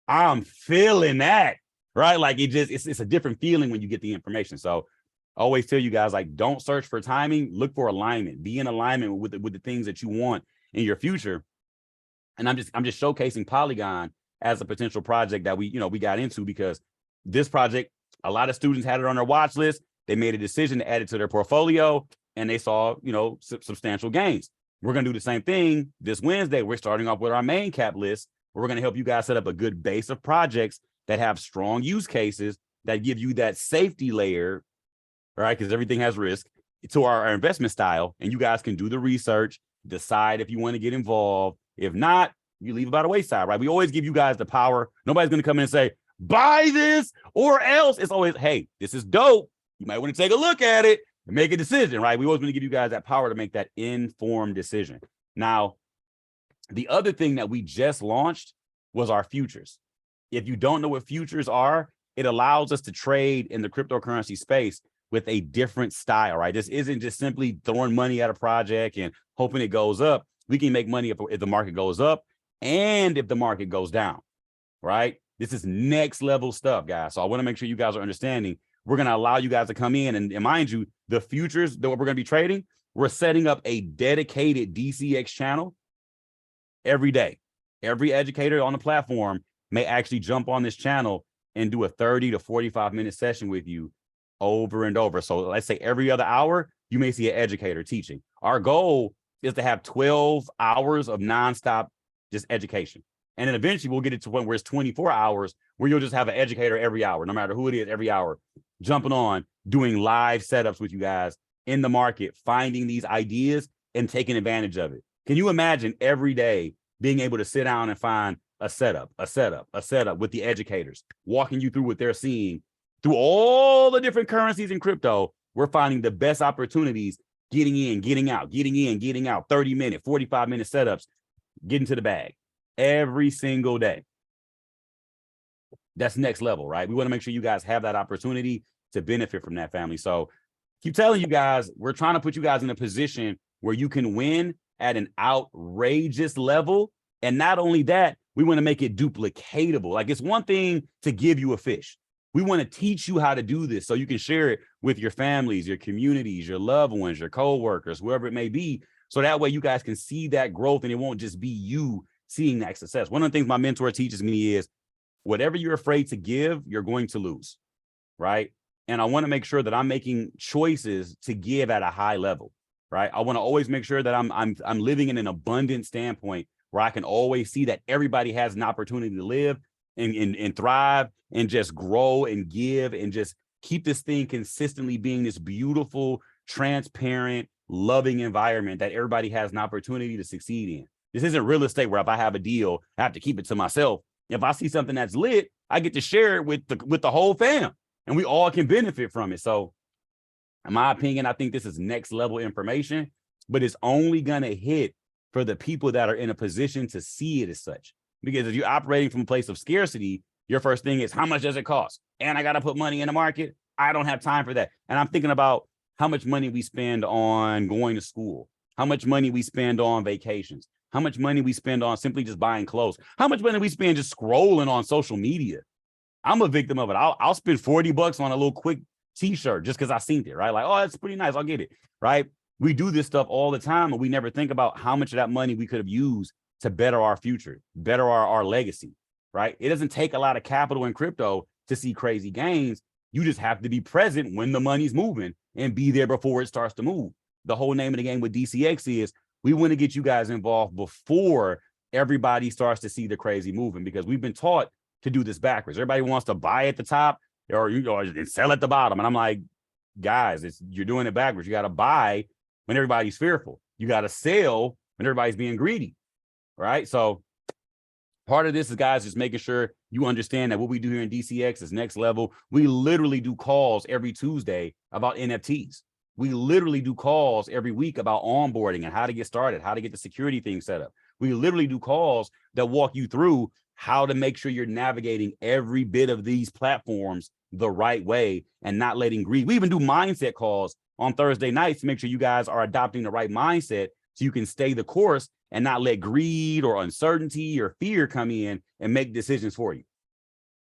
I'm feeling that, right? Like it's a different feeling when you get the information. So I always tell you guys, like, don't search for timing, look for alignment, be in alignment with the things that you want in your future. And I'm just showcasing Polygon as a potential project that we got into, because this project, a lot of students had it on their watch list. They made a decision to add it to their portfolio and they saw, substantial gains. We're going to do the same thing this Wednesday. We're starting off with our main cap list. We're going to help you guys set up a good base of projects that have strong use cases that give you that safety layer, right? Because everything has risk, to our investment style. And you guys can do the research, decide if you want to get involved. If not, you leave it by the wayside, right? We always give you guys the power. Nobody's going to come in and say, buy this or else. It's always, hey, this is dope. You might want to take a look at it and make a decision, right? We always want to give you guys that power to make that informed decision. Now, the other thing that we just launched was our futures. If you don't know what futures are, it allows us to trade in the cryptocurrency space with a different style, right? This isn't just simply throwing money at a project and hoping it goes up. We can make money if the market goes up and if the market goes down, right? This is next level stuff, guys. So I want to make sure you guys are understanding. We're going to allow you guys to come in and mind you, the futures that we're going to be trading, we're setting up a dedicated DCX channel every day. Every educator on the platform may actually jump on this channel and do a 30 to 45-minute session with you over and over. So let's say every other hour, you may see an educator teaching. Our goal is to have 12 hours of nonstop just education. And then eventually we'll get it to one where it's 24 hours where you'll just have an educator every hour, no matter who it is, every hour, jumping on, doing live setups with you guys in the market, finding these ideas and taking advantage of it. Can you imagine every day being able to sit down and find a setup with the educators, walking you through what they're seeing through all the different currencies in crypto? We're finding the best opportunities, getting in, getting out, 30-minute, 45-minute setups, getting to the bag every single day. That's next level, right? We want to make sure you guys have that opportunity to benefit from that, family. So keep telling you guys, we're trying to put you guys in a position where you can win at an outrageous level. And not only that, we want to make it duplicatable. Like, it's one thing to give you a fish. We want to teach you how to do this so you can share it with your families, your communities, your loved ones, your coworkers, whoever it may be. So that way you guys can see that growth and it won't just be you seeing that success. One of the things my mentor teaches me is whatever you're afraid to give, you're going to lose, right? And I want to make sure that I'm making choices to give at a high level, right? I want to always make sure that I'm living in an abundant standpoint where I can always see that everybody has an opportunity to live and thrive and just grow and give and just keep this thing consistently being this beautiful, transparent, loving environment that everybody has an opportunity to succeed in. This isn't real estate where if I have a deal, I have to keep it to myself. If I see something that's lit, I get to share it with the whole fam and we all can benefit from it. So in my opinion, I think this is next level information, but it's only going to hit for the people that are in a position to see it as such. Because if you're operating from a place of scarcity, your first thing is, how much does it cost? And I got to put money in the market. I don't have time for that. And I'm thinking about how much money we spend on going to school, how much money we spend on vacations, how much money we spend on simply just buying clothes, how much money we spend just scrolling on social media. I'm a victim of it. I'll spend $40 on a little quick t-shirt just because I seen it, right? Like, oh, that's pretty nice. I'll get it, right? We do this stuff all the time, and we never think about how much of that money we could have used to better our future, better our legacy, right? It doesn't take a lot of capital in crypto to see crazy gains. You just have to be present when the money's moving and be there before it starts to move. The whole name of the game with DCX is we want to get you guys involved before everybody starts to see the crazy moving, because we've been taught to do this backwards. Everybody wants to buy at the top or and sell at the bottom. And I'm like, guys, you're doing it backwards. You got to buy when everybody's fearful. You got to sell when everybody's being greedy, right? So part of this is, guys, just making sure you understand that what we do here in DCX is next level. We literally do calls every Tuesday about NFTs. We literally do calls every week about onboarding and how to get started, how to get the security thing set up. We literally do calls that walk you through how to make sure you're navigating every bit of these platforms the right way and not letting greed. We even do mindset calls on Thursday nights to make sure you guys are adopting the right mindset so you can stay the course and not let greed or uncertainty or fear come in and make decisions for you,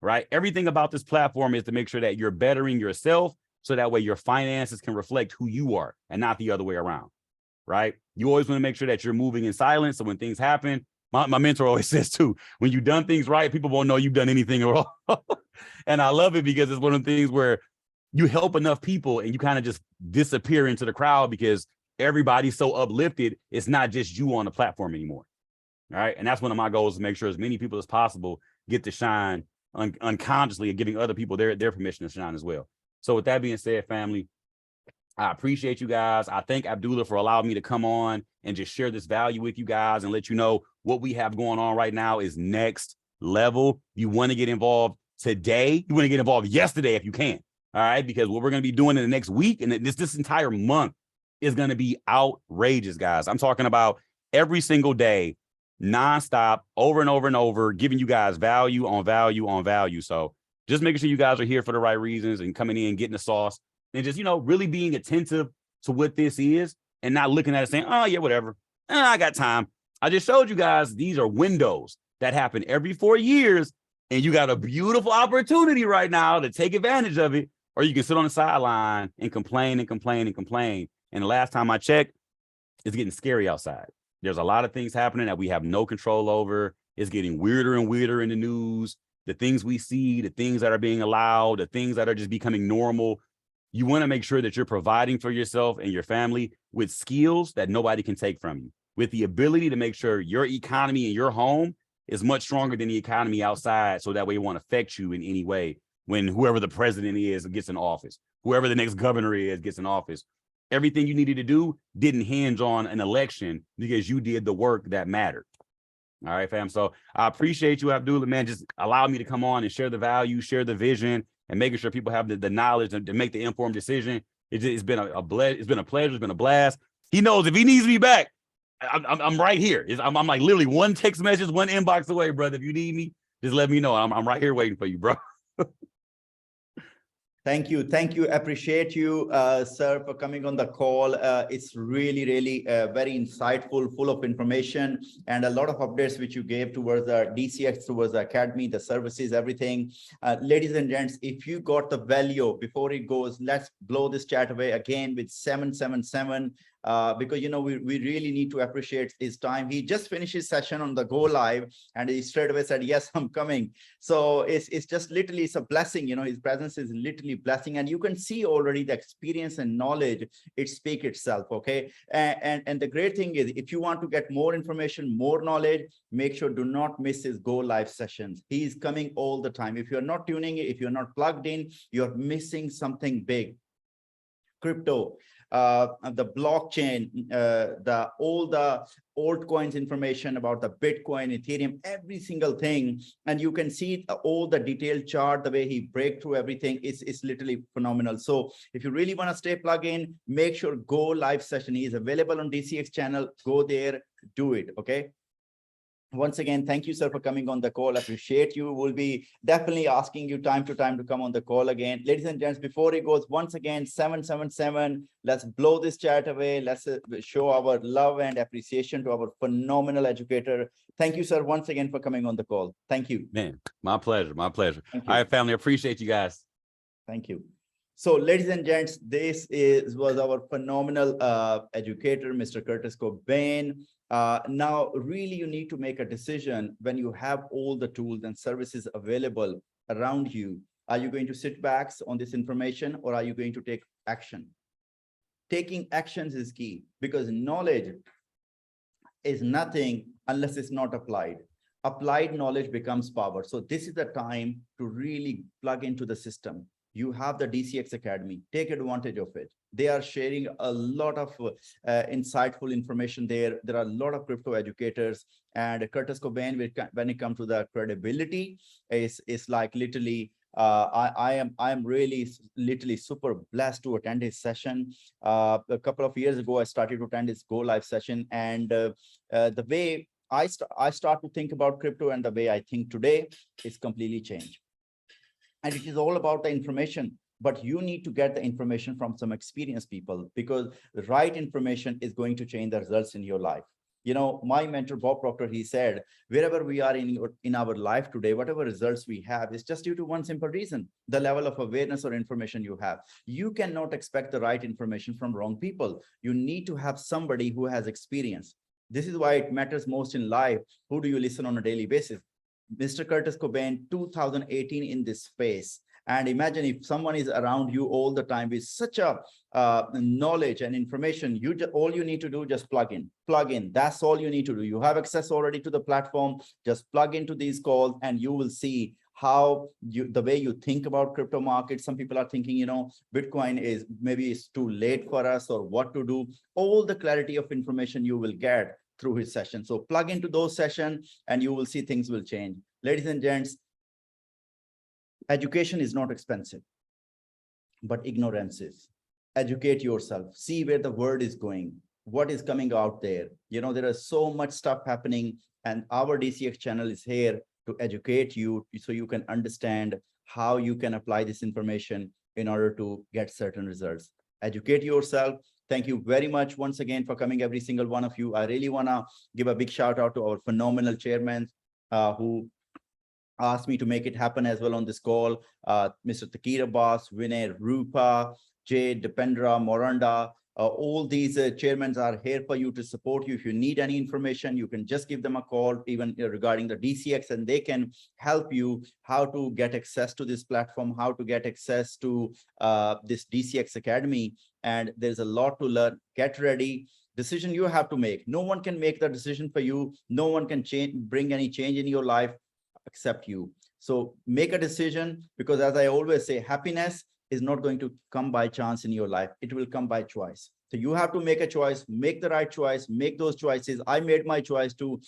right? Everything about this platform is to make sure that you're bettering yourself so that way your finances can reflect who you are and not the other way around, right? You always want to make sure that you're moving in silence. So when things happen, my mentor always says too, when you've done things right, people won't know you've done anything at all. And I love it because it's one of the things where you help enough people and you kind of just disappear into the crowd because everybody's so uplifted. It's not just you on the platform anymore. All right. And that's one of my goals, to make sure as many people as possible get to shine unconsciously and giving other people their permission to shine as well. So with that being said, family, I appreciate you guys. I thank Abdullah for allowing me to come on and just share this value with you guys and let you know what we have going on right now is next level. You want to get involved today. You want to get involved yesterday if you can. All right. Because what we're going to be doing in the next week and this entire month is going to be outrageous, guys. I'm talking about every single day, nonstop, over and over and over, giving you guys value on value on value. So just making sure you guys are here for the right reasons and coming in, getting the sauce, and just, really being attentive to what this is and not looking at it saying, oh, yeah, whatever. I got time. I just showed you guys these are windows that happen every 4 years, and you got a beautiful opportunity right now to take advantage of it, or you can sit on the sideline and complain and complain and complain. And the last time I checked, it's getting scary outside. There's a lot of things happening that we have no control over. It's getting weirder and weirder in the news. The things we see, the things that are being allowed, the things that are just becoming normal. You want to make sure that you're providing for yourself and your family with skills that nobody can take from you, with the ability to make sure your economy in your home is much stronger than the economy outside. So that way it won't affect you in any way when whoever the president is gets in office, whoever the next governor is gets in office. Everything you needed to do didn't hinge on an election because you did the work that mattered. All right, fam. So I appreciate you, Abdullah, man. Just allow me to come on and share the value, share the vision, and making sure people have the knowledge to make the informed decision. It's been a pleasure. It's been a blast. He knows if he needs me back, I'm right here. I'm like literally one text message, one inbox away, brother. If you need me, just let me know. I'm right here waiting for you, bro. Thank you. Thank you. Appreciate you, sir, for coming on the call. It's really, really very insightful, full of information, and a lot of updates which you gave towards the DCX, towards the academy, the services, everything. Ladies and gents, if you got the value before it goes, let's blow this chat away again with 777. Because we really need to appreciate his time. He just finished his session on the Go Live, and he straight away said, "Yes, I'm coming." So it's just literally, it's a blessing. His presence is literally blessing, and you can see already the experience and knowledge. It speaks itself. Okay, and the great thing is, if you want to get more information, more knowledge, make sure do not miss his Go Live sessions. He is coming all the time. If you're not tuning in, if you're not plugged in, you're missing something big. Crypto, the blockchain, all the altcoins information about the Bitcoin, Ethereum, every single thing. And you can see all the detailed chart, the way he break through everything is literally phenomenal. So if you really want to stay plugged in, make sure Go Live session is available on DCX channel. Go there, do it. Okay. Once again, thank you, sir, for coming on the call. Appreciate you. We'll be definitely asking you time to time to come on the call again. Ladies and gents, before it goes, once again, 777, let's blow this chat away. Let's show our love and appreciation to our phenomenal educator. Thank you, sir, once again for coming on the call. Thank you. Man, my pleasure. My pleasure. Thank you. All right, family, appreciate you guys. Thank you. So, ladies and gents, was our phenomenal educator, Mr. Curtis Kobane. Now, really, you need to make a decision when you have all the tools and services available around you. Are you going to sit back on this information, or are you going to take action? Taking actions is key, because knowledge is nothing unless it's not applied. Applied knowledge becomes power. So this is the time to really plug into the system. You have the DCX Academy, take advantage of it. They are sharing a lot of insightful information there. There are a lot of crypto educators, and Curtis Kobane, when it comes to the credibility, is like literally, I am really literally super blessed to attend his session. A couple of years ago, I started to attend his Go Live session, and the way I start to think about crypto and the way I think today is completely changed. And it is all about the information, but you need to get the information from some experienced people, because the right information is going to change the results in your life. You know, my mentor, Bob Proctor, he said, wherever we are in our life today, whatever results we have is just due to one simple reason: the level of awareness or information you have. You cannot expect the right information from wrong people. You need to have somebody who has experience. This is why it matters most in life. Who do you listen on a daily basis? Mr. Curtis Kobane, 2018 in this space. And imagine if someone is around you all the time with such a knowledge and information, all you need to do, just plug in. That's all you need to do. You have access already to the platform. Just plug into these calls, and you will see how the way you think about crypto markets. Some people are thinking, you know, Bitcoin is maybe it's too late for us, or what to do. All the clarity of information you will get through his session. So plug into those sessions, and you will see things will change. Ladies and gents, education is not expensive, but ignorance is. Educate yourself, see where the word is going, what is coming out there. You know, there is so much stuff happening, and our DCX channel is here to educate you so you can understand how you can apply this information in order to get certain results. Educate yourself. Thank you very much once again for coming, every single one of you. I really want to give a big shout out to our phenomenal chairman who asked me to make it happen as well on this call. Mr. Takira Boss, Vinay, Rupa, Jay, Dependra, Moranda, all these chairmen are here for you, to support you. If you need any information, you can just give them a call, even regarding the DCX, and they can help you how to get access to this platform, how to get access to this DCX Academy. And there's a lot to learn. Get ready. Decision you have to make. No one can make the decision for you. No one can bring any change in your life except you. So make a decision, because as I always say, happiness is not going to come by chance in your life. It will come by choice. So you have to make a choice, make the right choice, make those choices. I made my choice to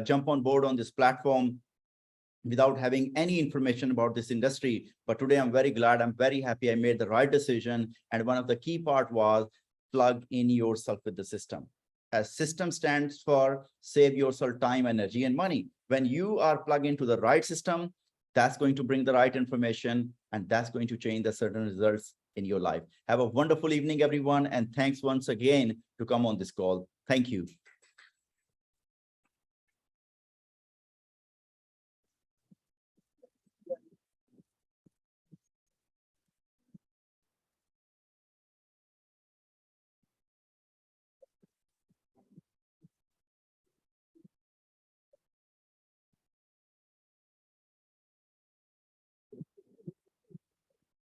jump on board on this platform without having any information about this industry. But today I'm very glad, I'm very happy I made the right decision. And one of the key part was plug in yourself with the system. As system stands for save yourself time, energy, and money. When you are plugged into the right system, that's going to bring the right information, and that's going to change the certain results in your life. Have a wonderful evening, everyone. And thanks once again to come on this call. Thank you.